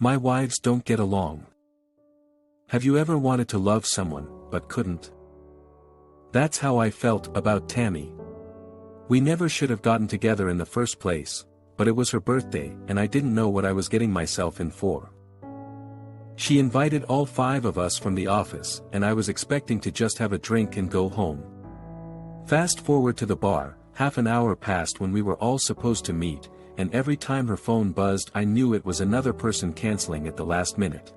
My wives don't get along. Have you ever wanted to love someone, but couldn't? That's how I felt about Tammy. We never should have gotten together in the first place, but it was her birthday and I didn't know what I was getting myself in for. She invited all 5 of us from the office and I was expecting to just have a drink and go home. Fast forward to the bar, half an hour passed when we were all supposed to meet, and every time her phone buzzed I knew it was another person canceling at the last minute.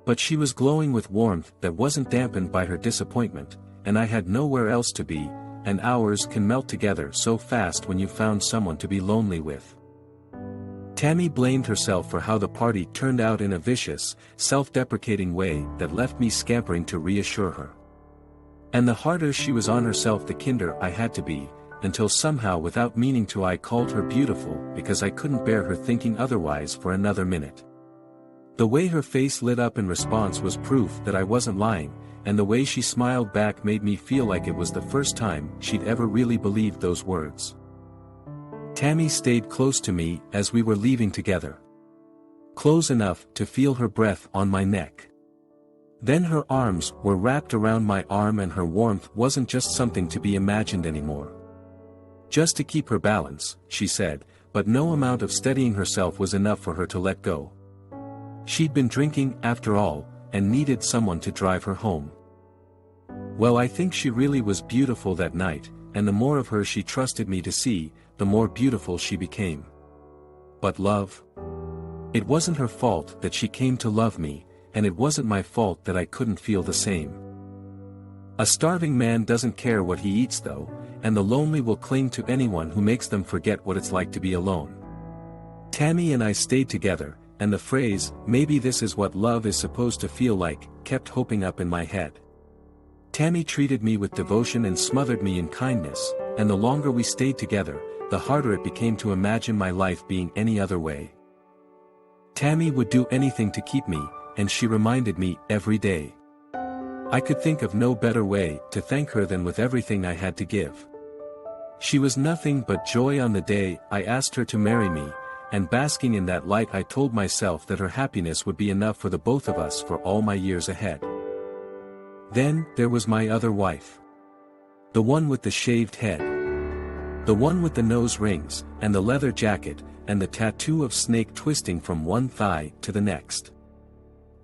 But she was glowing with warmth that wasn't dampened by her disappointment, and I had nowhere else to be, and hours can melt together so fast when you've found someone to be lonely with. Tammy blamed herself for how the party turned out in a vicious, self-deprecating way that left me scampering to reassure her. And the harder she was on herself the kinder I had to be, until somehow without meaning to I called her beautiful because I couldn't bear her thinking otherwise for another minute. The way her face lit up in response was proof that I wasn't lying, and the way she smiled back made me feel like it was the first time she'd ever really believed those words. Tammy stayed close to me as we were leaving together. Close enough to feel her breath on my neck. Then her arms were wrapped around my arm and her warmth wasn't just something to be imagined anymore. Just to keep her balance, she said, but no amount of steadying herself was enough for her to let go. She'd been drinking, after all, and needed someone to drive her home. Well, I think she really was beautiful that night, and the more of her she trusted me to see, the more beautiful she became. But love? It wasn't her fault that she came to love me, and it wasn't my fault that I couldn't feel the same. A starving man doesn't care what he eats though, and the lonely will cling to anyone who makes them forget what it's like to be alone. Tammy and I stayed together, and the phrase, "maybe this is what love is supposed to feel like," kept hopping up in my head. Tammy treated me with devotion and smothered me in kindness, and the longer we stayed together, the harder it became to imagine my life being any other way. Tammy would do anything to keep me, and she reminded me every day. I could think of no better way to thank her than with everything I had to give. She was nothing but joy on the day I asked her to marry me, and basking in that light I told myself that her happiness would be enough for the both of us for all my years ahead. Then there was my other wife. The one with the shaved head. The one with the nose rings, and the leather jacket, and the tattoo of snake twisting from one thigh to the next.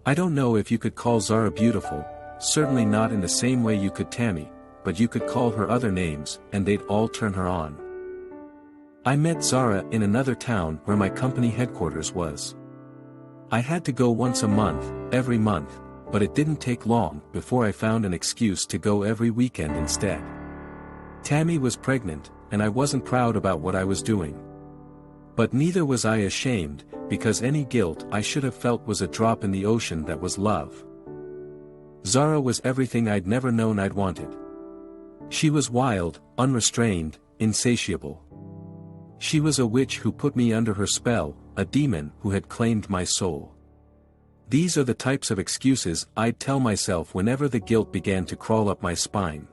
I don't know if you could call Zara beautiful, certainly not in the same way you could Tammy, but you could call her other names, and they'd all turn her on. I met Zara in another town where my company headquarters was. I had to go once a month, every month, but it didn't take long before I found an excuse to go every weekend instead. Tammy was pregnant, and I wasn't proud about what I was doing. But neither was I ashamed, because any guilt I should have felt was a drop in the ocean that was love. Zara was everything I'd never known I'd wanted. She was wild, unrestrained, insatiable. She was a witch who put me under her spell, a demon who had claimed my soul. These are the types of excuses I'd tell myself whenever the guilt began to crawl up my spine.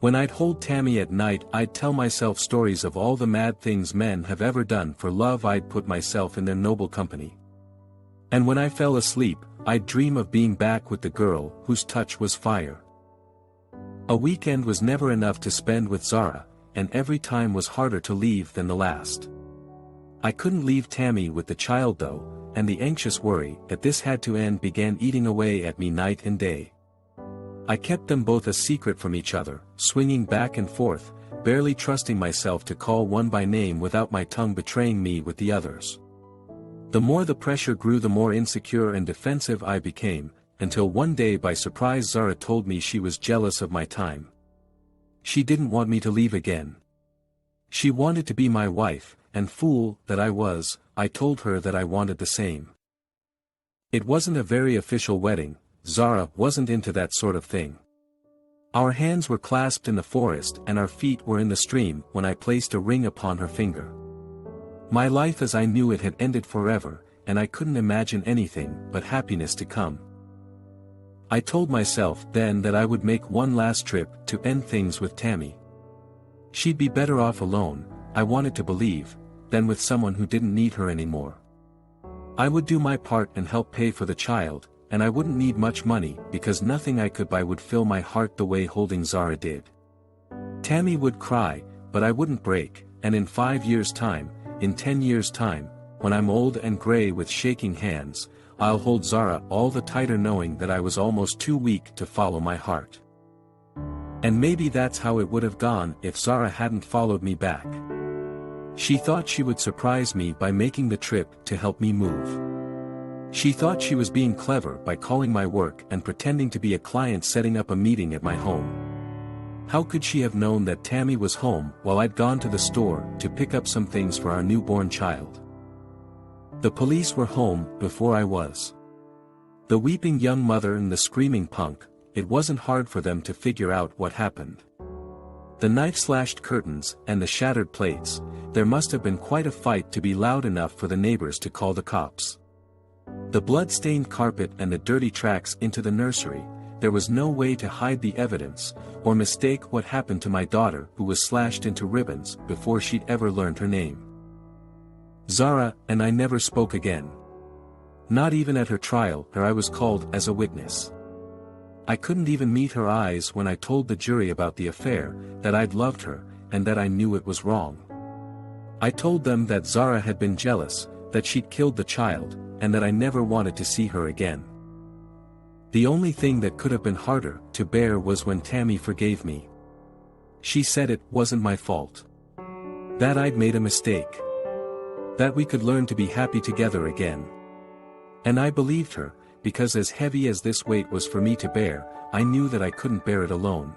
When I'd hold Tammy at night, I'd tell myself stories of all the mad things men have ever done for love. I'd put myself in their noble company. And when I fell asleep, I'd dream of being back with the girl whose touch was fire. A weekend was never enough to spend with Zara, and every time was harder to leave than the last. I couldn't leave Tammy with the child though, and the anxious worry that this had to end began eating away at me night and day. I kept them both a secret from each other, swinging back and forth, barely trusting myself to call one by name without my tongue betraying me with the others. The more the pressure grew, the more insecure and defensive I became, until one day by surprise Zara told me she was jealous of my time. She didn't want me to leave again. She wanted to be my wife, and fool that I was, I told her that I wanted the same. It wasn't a very official wedding. Zara wasn't into that sort of thing. Our hands were clasped in the forest and our feet were in the stream when I placed a ring upon her finger. My life as I knew it had ended forever, and I couldn't imagine anything but happiness to come. I told myself then that I would make one last trip to end things with Tammy. She'd be better off alone, I wanted to believe, than with someone who didn't need her anymore. I would do my part and help pay for the child, and I wouldn't need much money because nothing I could buy would fill my heart the way holding Zara did. Tammy would cry, but I wouldn't break, and in 5 years' time, in 10 years' time, when I'm old and gray with shaking hands, I'll hold Zara all the tighter knowing that I was almost too weak to follow my heart. And maybe that's how it would have gone if Zara hadn't followed me back. She thought she would surprise me by making the trip to help me move. She thought she was being clever by calling my work and pretending to be a client setting up a meeting at my home. How could she have known that Tammy was home while I'd gone to the store to pick up some things for our newborn child? The police were home before I was. The weeping young mother and the screaming punk, it wasn't hard for them to figure out what happened. The knife-slashed curtains and the shattered plates, there must have been quite a fight to be loud enough for the neighbors to call the cops. The blood-stained carpet and the dirty tracks into the nursery, there was no way to hide the evidence, or mistake what happened to my daughter who was slashed into ribbons before she'd ever learned her name. Zara and I never spoke again. Not even at her trial where I was called as a witness. I couldn't even meet her eyes when I told the jury about the affair, that I'd loved her, and that I knew it was wrong. I told them that Zara had been jealous, that she'd killed the child, and that I never wanted to see her again. The only thing that could have been harder to bear was when Tammy forgave me. She said it wasn't my fault. That I'd made a mistake. That we could learn to be happy together again. And I believed her, because as heavy as this weight was for me to bear, I knew that I couldn't bear it alone.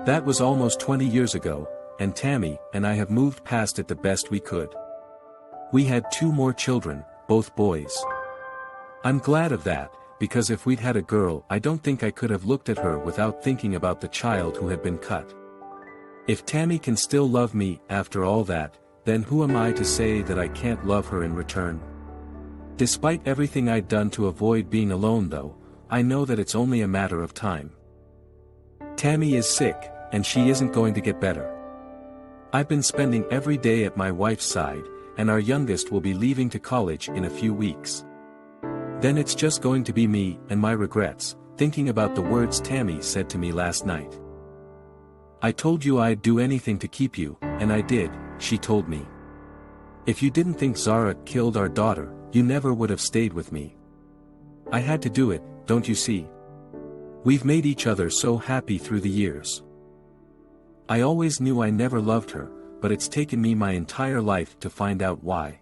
That was almost 20 years ago, and Tammy and I have moved past it the best we could. We had 2 more children, both boys. I'm glad of that, because if we'd had a girl I don't think I could have looked at her without thinking about the child who had been cut. If Tammy can still love me after all that, then who am I to say that I can't love her in return? Despite everything I'd done to avoid being alone though, I know that it's only a matter of time. Tammy is sick, and she isn't going to get better. I've been spending every day at my wife's side, and our youngest will be leaving to college in a few weeks. Then it's just going to be me and my regrets, thinking about the words Tammy said to me last night. I told you I'd do anything to keep you, and I did, she told me. If you didn't think Zara killed our daughter, you never would have stayed with me. I had to do it, don't you see? We've made each other so happy through the years. I always knew I never loved her, but it's taken me my entire life to find out why.